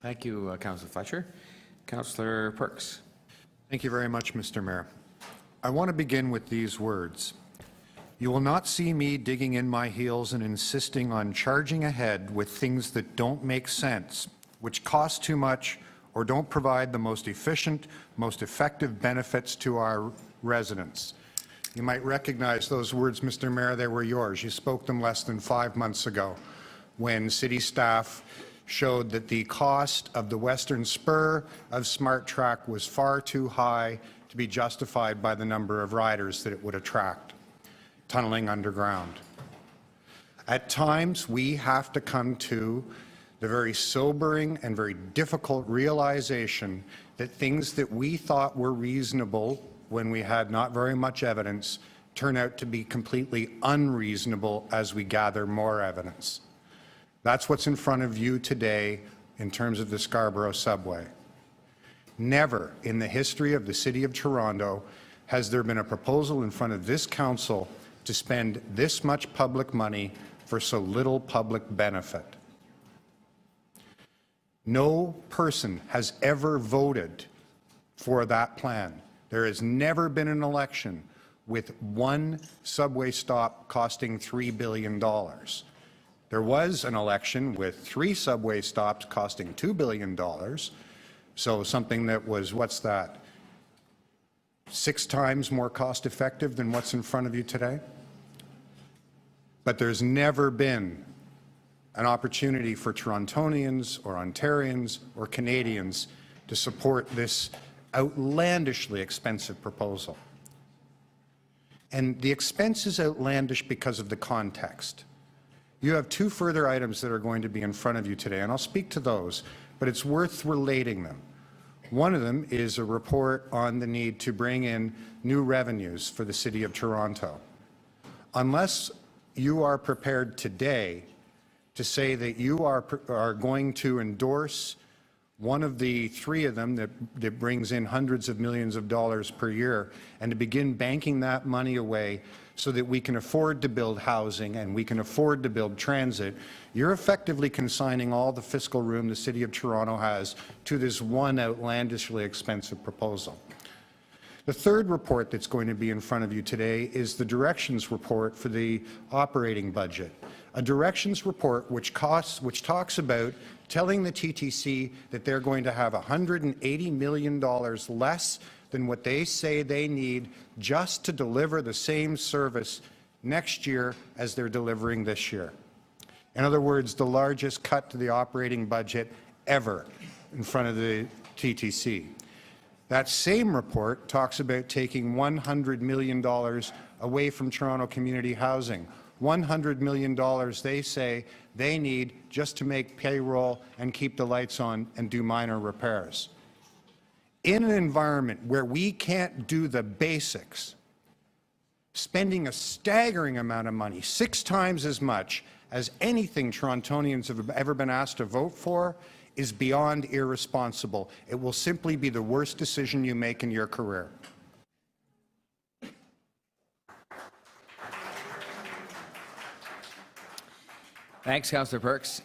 Thank you, Councillor Fletcher. Councillor Perks. Thank you very much, Mr. Mayor. I want to begin with these words. You will not see me digging in my heels and insisting on charging ahead with things that don't make sense, which cost too much, or don't provide the most efficient, most effective benefits to our residents. You might recognize those words, Mr. Mayor. They were yours. You spoke them less than 5 months ago when city staff showed that the cost of the western spur of Smart Track was far too high to be justified by the number of riders that it would attract, tunneling underground. At times, we have to come to the very sobering and very difficult realization that things that we thought were reasonable when we had not very much evidence turn out to be completely unreasonable as we gather more evidence. That's what's in front of you today in terms of the Scarborough subway. Never in the history of the City of Toronto has there been a proposal in front of this Council to spend this much public money for so little public benefit. No person has ever voted for that plan. There has never been an election with one subway stop costing $3 billion. There was an election with 3 subway stops costing $2 billion, so something that was, what's that, 6 times more cost effective than what's in front of you today? But there's never been an opportunity for Torontonians or Ontarians or Canadians to support this outlandishly expensive proposal. And the expense is outlandish because of the context. You have 2 further items that are going to be in front of you today, and I'll speak to those, but it's worth relating them. One of them is a report on the need to bring in new revenues for the City of Toronto. Unless you are prepared today to say that you are going to endorse one of the 3 of them that brings in hundreds of millions of dollars per year, and to begin banking that money away so that we can afford to build housing and we can afford to build transit, you're effectively consigning all the fiscal room the City of Toronto has to this one outlandishly expensive proposal. The third report that's going to be in front of you today is the directions report for the operating budget. A directions report which talks about telling the TTC that they're going to have $180 million less than what they say they need just to deliver the same service next year as they're delivering this year. In other words, the largest cut to the operating budget ever in front of the TTC. That same report talks about taking $100 million away from Toronto community housing. $100 million they say they need just to make payroll and keep the lights on and do minor repairs. In an environment where we can't do the basics, spending a staggering amount of money, 6 times as much as anything Torontonians have ever been asked to vote for, is beyond irresponsible. It will simply be the worst decision you make in your career. Thanks, Councillor Perks.